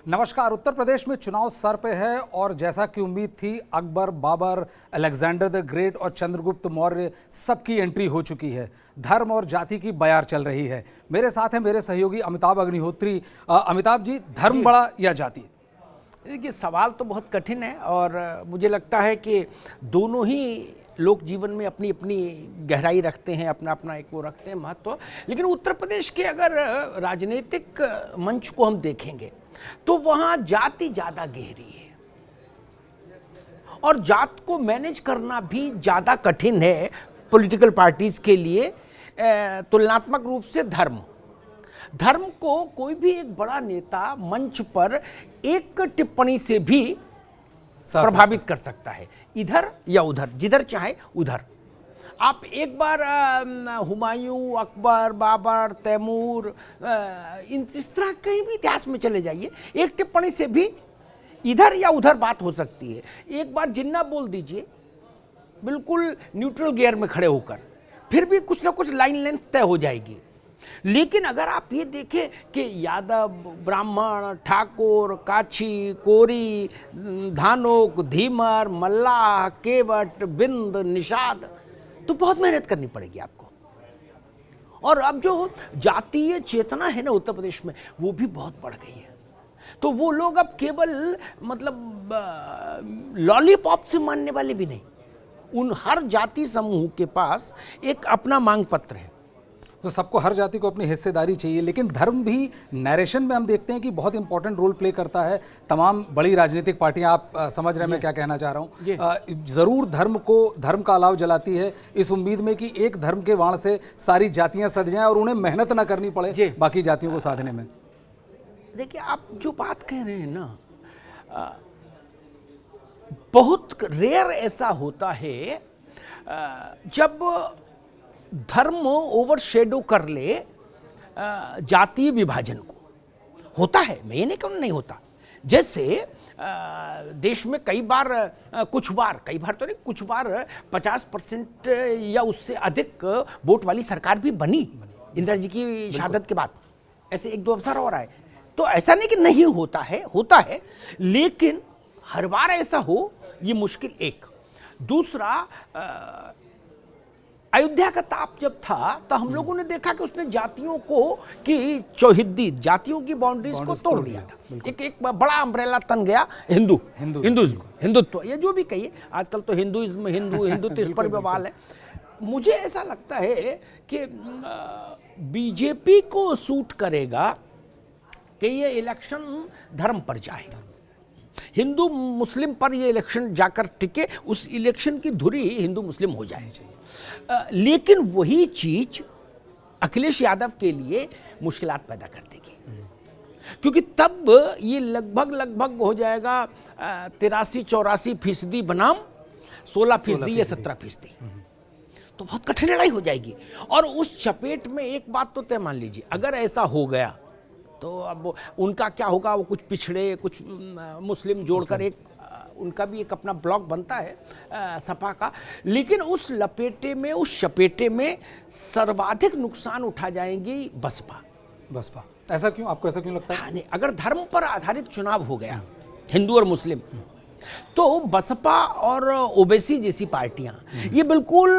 नमस्कार। उत्तर प्रदेश में चुनाव सर पे है और जैसा कि उम्मीद थी Akbar, Babur, Alexander the Great और चंद्रगुप्त मौर्य सबकी एंट्री हो चुकी है। धर्म और जाति की बयार चल रही है। मेरे साथ हैं मेरे सहयोगी अमिताभ अग्निहोत्री। अमिताभ जी, धर्म बड़ा या जाति? देखिए, सवाल तो बहुत कठिन है और मुझे लगता है कि दोनों ही लोग जीवन में अपनी अपनी गहराई रखते हैं, अपना अपना एक वो रखते हैं महत्व। लेकिन उत्तर प्रदेश के अगर राजनीतिक मंच को हम देखेंगे तो वहाँ जाति ज़्यादा गहरी है और जात को मैनेज करना भी ज़्यादा कठिन है पॉलिटिकल पार्टीज़ के लिए तुलनात्मक रूप से धर्म को कोई भी एक बड़ा नेता मंच पर एक टिप्पणी से भी प्रभावित कर सकता है, इधर या उधर, जिधर चाहे उधर। आप एक बार हुमायूं, अकबर, बाबर, तैमूर, इस तरह कहीं भी इतिहास में चले जाइए, एक टिप्पणी से भी इधर या उधर बात हो सकती है। एक बार जिन्ना बोल दीजिए बिल्कुल न्यूट्रल गियर में खड़े होकर, फिर भी कुछ ना कुछ लाइन लेंथ तय हो जाएगी। लेकिन अगर आप ये देखें कि यादव, ब्राह्मण, ठाकुर, काछी, कोरी, धानोक, धीमर, मल्लाह, केवट, बिंद, निषाद, तो बहुत मेहनत करनी पड़ेगी आपको। और अब जो जातीय चेतना है ना उत्तर प्रदेश में, वो भी बहुत बढ़ गई है। तो वो लोग अब केवल मतलब लॉलीपॉप से मानने वाले भी नहीं, उन हर जाति समूह के पास एक अपना मांग पत्र है। तो सबको, हर जाति को अपनी हिस्सेदारी चाहिए। लेकिन धर्म भी नैरेशन में हम देखते हैं कि बहुत इंपॉर्टेंट रोल प्ले करता है। तमाम बड़ी राजनीतिक पार्टियां, आप समझ रहे हैं मैं क्या कहना चाह रहा हूं, जरूर धर्म का अलाव जलाती है इस उम्मीद में कि एक धर्म के वाण से सारी जातियां सध जाएं और उन्हें मेहनत ना करनी पड़े बाकी जातियों को साधने में। देखिए, आप जो बात कह रहे हैं ना, बहुत रेयर ऐसा होता है जब धर्म ओवरशेडो कर ले जातीय विभाजन को। होता है, मैं ये नहीं कहूँ नहीं होता। जैसे देश में कई बार कुछ बार तो नहीं, कुछ बार 50% या उससे अधिक वोट वाली सरकार भी बनी इंदिरा जी की शहादत के बाद। ऐसे एक दो अवसर और आए, तो ऐसा नहीं कि नहीं होता है, लेकिन हर बार ऐसा हो ये मुश्किल। एक दूसरा, अयोध्या का ताप जब था तो हम लोगों ने देखा कि उसने जातियों को की चौहिद्दी, जातियों की बाउंड्रीज को तोड़ दिया था। एक बड़ा अम्ब्रेला तन गया हिंदुत्व, ये जो भी कहिए। आजकल तो हिंदुत्व इस पर बवाल है। मुझे ऐसा लगता है कि बीजेपी को सूट करेगा कि ये इलेक्शन धर्म पर जाए, हिंदू मुस्लिम पर ये इलेक्शन जाकर टिके, उस इलेक्शन की धुरी हिंदू मुस्लिम हो जानी चाहिए। लेकिन वही चीज अखिलेश यादव के लिए मुश्किलात पैदा कर देगी, क्योंकि तब ये लगभग हो जाएगा 83-84% बनाम 16% या 17%। तो बहुत कठिन लड़ाई हो जाएगी। और उस चपेट में एक बात तो तय मान लीजिए, अगर ऐसा हो गया तो अब उनका क्या होगा, वो कुछ पिछड़े, कुछ मुस्लिम जोड़कर एक उनका भी एक अपना ब्लॉक बनता है सपा का। लेकिन उस चपेटे में सर्वाधिक नुकसान उठा जाएंगी बसपा। ऐसा क्यों? आपको ऐसा क्यों लगता है? नहीं, अगर धर्म पर आधारित चुनाव हो गया, हिंदू और मुस्लिम, तो बसपा और ओबीसी जैसी पार्टियां ये बिल्कुल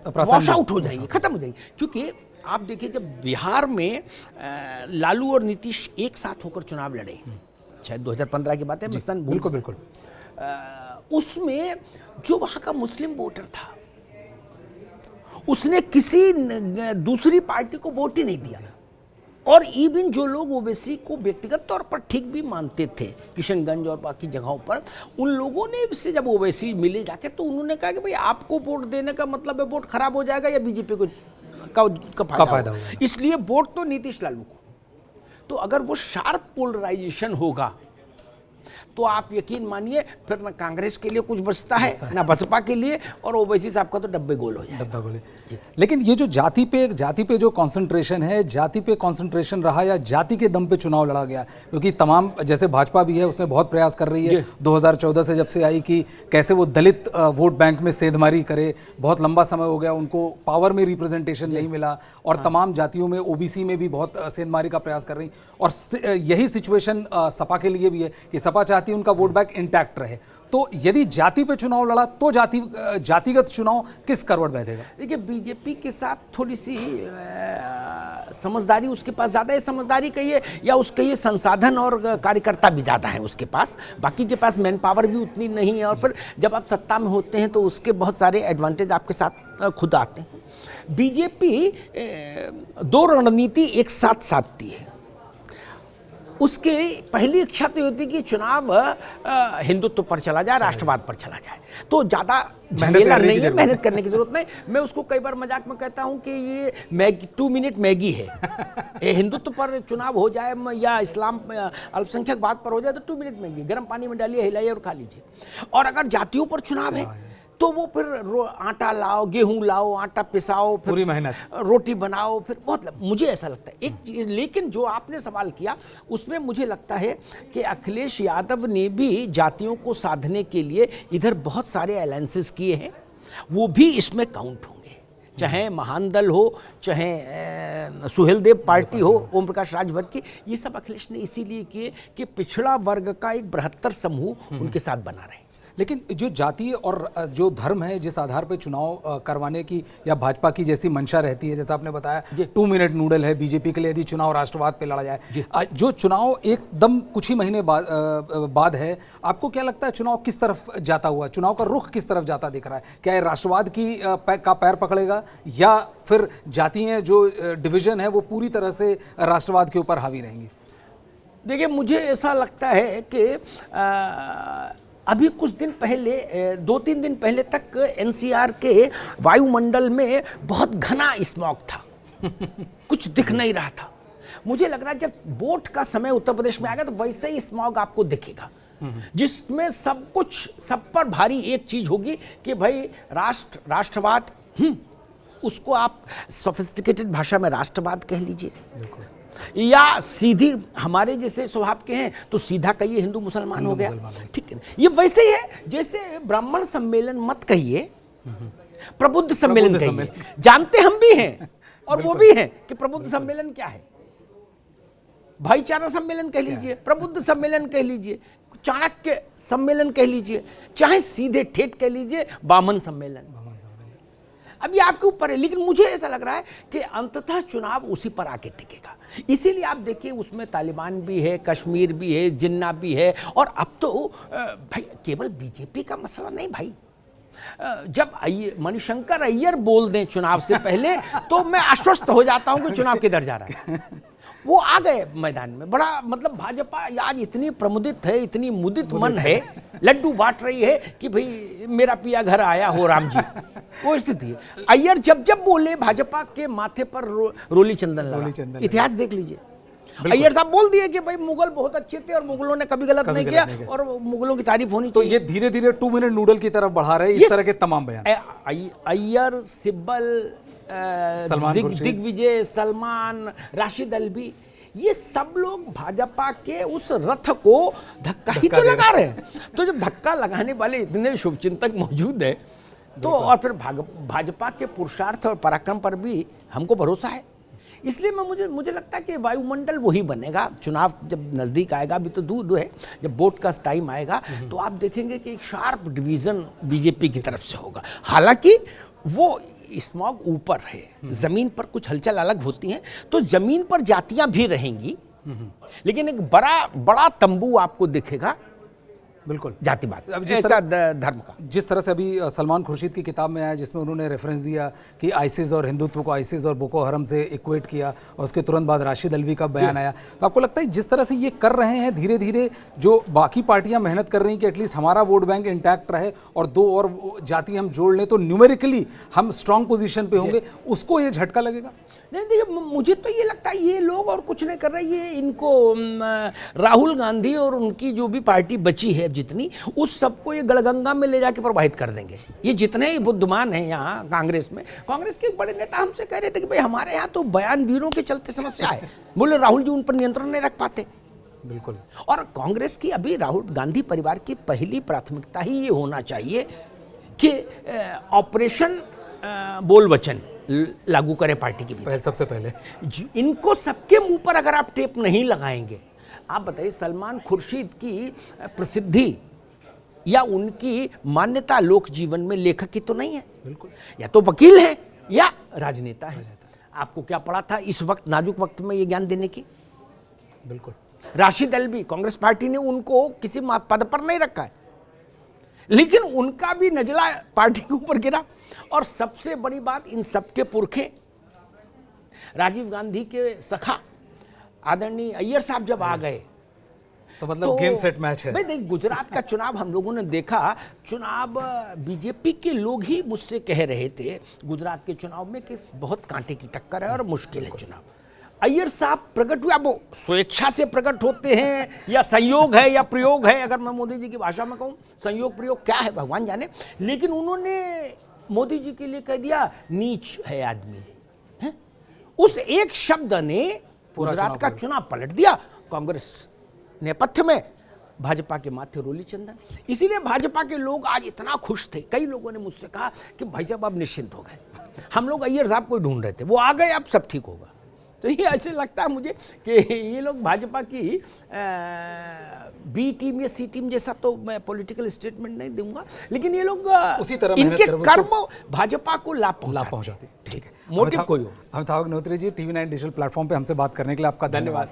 वॉश आउट हो जाएंगी, खत्म हो जाएंगी। क्योंकि आप देखिए, जब बिहार में लालू और नीतीश एक साथ होकर चुनाव लड़े, शायद 2015 की बात है, बिल्कुल, उसमें जो वहां का मुस्लिम वोटर था उसने किसी दूसरी पार्टी को वोट ही नहीं दिया। और इवन जो लोग ओबीसी को व्यक्तिगत तौर पर ठीक भी मानते थे, किशनगंज और बाकी जगहों पर, उन लोगों ने इससे जब ओबीसी मिले जाके, तो उन्होंने कहा कि भाई आपको वोट देने का मतलब है वोट खराब हो जाएगा या बीजेपी का फायदा होगा। इसलिए वोट तो नीतीश लालू को। तो अगर वो शार्प पोलराइजेशन होगा तो आप यकीन मानिए फिर ना कांग्रेस के लिए कुछ बचता है ना बसपा के लिए, और ओवैसी साहब का तो डब्बे गोल हो जाए। डब्बा गोले। लेकिन ये जो जाति पे जो कंसंट्रेशन है, जाति पे कंसंट्रेशन रहा या जाति के दम पे चुनाव लड़ा गया? क्योंकि तमाम, जैसे भाजपा भी है, उसने बहुत प्रयास कर रही है 2014 से जब से आई कि कैसे वो दलित वोट बैंक में सेंधमारी करे। बहुत लंबा समय हो गया, उनको पावर में रिप्रेजेंटेशन नहीं मिला, और तमाम जातियों में, ओबीसी में भी बहुत सेंधमारी का प्रयास कर रही। और यही सिचुएशन सपा के लिए भी है कि सपा चाहती है उनका वोट बैंक इंटैक्ट रहे। तो यदि जाति पे चुनाव लड़ा तो जातिगत चुनाव किस करवट बैठेगा? देखिए, बीजेपी के साथ थोड़ी सी समझदारी उसके पास ज़्यादा है, समझदारी कहिए या उसके ये संसाधन और कार्यकर्ता भी ज़्यादा हैं उसके पास, बाकी के पास मैन पावर भी उतनी नहीं है। और फिर जब आप सत्ता में होते हैं तो उसके बहुत सारे एडवांटेज आपके साथ खुद आते हैं। बीजेपी दो रणनीति एक साथ साधती है। उसके पहली इच्छा तो होती है कि चुनाव हिंदुत्व पर चला जाए, राष्ट्रवाद पर चला जाए, तो ज़्यादा झमेला नहीं है, मेहनत करने की जरूरत नहीं। मैं उसको कई बार मजाक में कहता हूं कि ये 2 मिनट मैगी है। ये हिंदुत्व पर चुनाव हो जाए या इस्लाम अल्पसंख्यकवाद पर हो जाए तो 2 मिनट मैगी, गर्म पानी में डालिए, हिलाइए और खा लीजिए। और अगर जातियों पर चुनाव है तो वो फिर आटा लाओ, गेहूं लाओ, आटा पिसाओ, फिर पूरी मेहनत, रोटी बनाओ, फिर बहुत मुझे ऐसा लगता है एक चीज़। लेकिन जो आपने सवाल किया उसमें मुझे लगता है कि अखिलेश यादव ने भी जातियों को साधने के लिए इधर बहुत सारे अलायंसेस किए हैं, वो भी इसमें काउंट होंगे। चाहे महान दल हो, चाहे सुहेलदेव पार्टी हो, ओम प्रकाश राजभर की, ये सब अखिलेश ने इसीलिए किए कि पिछड़ा वर्ग का एक बृहत्तर समूह उनके साथ बना रहे। लेकिन जो जाति और जो धर्म है, जिस आधार पे चुनाव करवाने की या भाजपा की जैसी मंशा रहती है, जैसा आपने बताया 2 मिनट नूडल है बीजेपी के लिए यदि चुनाव राष्ट्रवाद पे लड़ा जाए, जो चुनाव एकदम कुछ ही महीने बाद है, आपको क्या लगता है चुनाव किस तरफ जाता हुआ, चुनाव का रुख किस तरफ जाता दिख रहा है? क्या ये राष्ट्रवाद का पैर पकड़ेगा या फिर जातीय जो डिवीजन है वो पूरी तरह से राष्ट्रवाद के ऊपर हावी रहेंगी? देखिए, मुझे ऐसा लगता है कि अभी कुछ दिन पहले, 2-3 दिन पहले तक एनसीआर के वायुमंडल में बहुत घना स्मॉग था। कुछ दिख नहीं रहा था। मुझे लग रहा है जब वोट का समय उत्तर प्रदेश में आएगा तो वैसे ही स्मॉग आपको दिखेगा, जिसमें सब पर भारी एक चीज होगी कि भाई राष्ट्रवाद, उसको आप सोफिस्टिकेटेड भाषा में राष्ट्रवाद कह लीजिए, या सीधी हमारे जैसे स्वभाव के हैं तो सीधा कहिए हिंदू मुसलमान हो गया, ठीक है। ये वैसे ही है जैसे ब्राह्मण सम्मेलन मत कहिए, प्रबुद्ध सम्मेलन कहिए। जानते हम भी हैं और वो भी हैं कि प्रबुद्ध सम्मेलन क्या है। भाईचारा सम्मेलन कह लीजिए, प्रबुद्ध सम्मेलन कह लीजिए, चाणक्य सम्मेलन कह लीजिए, चाहे सीधे ठेठ कह लीजिए बामन सम्मेलन। अब ये आपके ऊपर है, लेकिन मुझे ऐसा लग रहा है कि अंततः चुनाव उसी पर आके टिकेगा। इसीलिए आप देखिए उसमें तालिबान भी है, कश्मीर भी है, जिन्ना भी है। और अब तो भाई केवल बीजेपी का मसला नहीं भाई, जब मणिशंकर अय्यर बोल दें चुनाव से पहले तो मैं आश्वस्त हो जाता हूं कि चुनाव किधर जा रहा है। वो आ गए मैदान में, बड़ा मतलब भाजपा आज इतनी प्रमुदित है, इतनी मुदित मन है, लड्डू बांट रही है कि भाई मेरा पिया घर आया हो राम जी, वो स्थिति है। अय्यर जब बोले भाजपा के माथे पर रोली चंदन लगा। इतिहास देख लीजिए, अय्यर साहब बोल दिए कि भाई मुगल बहुत अच्छे थे और मुगलों ने कभी गलत नहीं किया और मुगलों की तारीफ होनी चाहिए। तो ये धीरे धीरे 2 मिनट नूडल की तरफ बढ़ा रहे हैं इस तरह के तमाम बयान। अय्यर, सिब्बल, दिग्विजय, सलमान, राशिद अल्वी, ये सब लोग भाजपा के उस रथ को धक्का ही तो लगा रहे हैं। तो जब धक्का लगाने वाले इतने शुभचिंतक मौजूद है तो और फिर भाजपा के पुरुषार्थ और पराक्रम पर भी हमको भरोसा है। इसलिए मुझे लगता है कि वायुमंडल वही बनेगा। चुनाव जब नज़दीक आएगा, अभी तो दूर है, जब वोट का टाइम आएगा तो आप देखेंगे कि एक शार्प डिवीज़न बीजेपी की तरफ से होगा। हालांकि वो स्मॉग ऊपर है, जमीन पर कुछ हलचल अलग होती हैं, तो जमीन पर जातियां भी रहेंगी, लेकिन एक बड़ा तंबू आपको दिखेगा बिल्कुल जातिवाद, अब धर्म का। जिस तरह से अभी सलमान खुर्शीद की किताब में आया जिसमें उन्होंने रेफरेंस दिया कि आईसिस और हिंदुत्व को आईसिस और बोको हरम से इक्वेट किया और उसके तुरंत बाद राशिद अल्वी का बयान आया, तो आपको लगता है जिस तरह से ये कर रहे हैं धीरे धीरे जो बाकी पार्टियां मेहनत कर रही हैं कि एटलीस्ट हमारा वोट बैंक इंटैक्ट रहे और 2 और जाति हम जोड़ लें तो न्यूमेरिकली हम स्ट्रांग पोजीशन पे होंगे, उसको ये झटका लगेगा? नहीं देखिए, मुझे तो ये लगता है ये लोग और कुछ नहीं कर रहे, ये इनको राहुल गांधी और उनकी जो भी पार्टी बची है जितनी, उस सबको ये गड़गंगा में ले जाके प्रवाहित कर देंगे। ये जितने ही बुद्धिमान हैं यहाँ कांग्रेस में, कांग्रेस के बड़े नेता हमसे कह रहे थे कि भाई हमारे यहाँ तो बयानवीरों के चलते समस्या है, बोले राहुल जी उन पर नियंत्रण नहीं रख पाते। बिल्कुल। और कांग्रेस की अभी राहुल गांधी परिवार की पहली प्राथमिकता ही ये होना चाहिए कि ऑपरेशन बोल वचन लागू करें पार्टी के भीतर सबसे पहले। इनको सबके मुंह पर अगर आप टेप नहीं लगाएंगे, आप बताइए सलमान खुर्शीद की प्रसिद्धि या उनकी मान्यता लोक जीवन में लेखक की तो नहीं है, बिल्कुल, या तो वकील है या राजनेता है। आपको क्या पड़ा था इस वक्त नाजुक वक्त में ये ज्ञान देने की? बिल्कुल। राशिद अल्वी, कांग्रेस पार्टी ने उनको किसी पद पर नहीं रखा है, लेकिन उनका भी नजला पार्टी के ऊपर गिरा। और सबसे बड़ी बात, इन सबके पुरखे राजीव गांधी के सखा आदरणीय अय्यर साहब जब आ गए तो मतलब गेम सेट मैच है। भाई देख, गुजरात का चुनाव हम लोगों ने देखा, चुनाव बीजेपी के लोग ही मुझसे कह रहे थे गुजरात के चुनाव में कि बहुत कांटे की टक्कर है और मुश्किल है चुनाव। अय्यर साहब प्रकट हुआ, वो स्वेच्छा से प्रकट होते हैं या संयोग है या प्रयोग है, अगर मैं मोदी जी की भाषा में कहूँ संयोग प्रयोग क्या है भगवान जाने, लेकिन उन्होंने मोदी जी के लिए कह दिया नीच है आदमी है? उस एक शब्द ने गुजरात का चुनाव पलट दिया। कांग्रेस नेपथ्य में भाजपा के माथे रोली चंदन, इसीलिए भाजपा के लोग आज इतना खुश थे। कई लोगों ने मुझसे कहा कि भाई साहब अब निश्चिंत हो गए, हम लोग अय्यर साहब को ढूंढ रहे थे, वो आ गए, अब सब ठीक होगा। तो ये ऐसे लगता है मुझे कि ये लोग भाजपा की बी टीम या सी टीम जैसा तो मैं पॉलिटिकल स्टेटमेंट नहीं दूंगा, लेकिन ये लोग उसी तरह इनके कर्म भाजपा को लाभ पहुंचाते। ठीक है, मोटिव कोई हो। Amitabh Agnihotri ji, TV9 digital platform पे हमसे बात करने के लिए आपका धन्यवाद।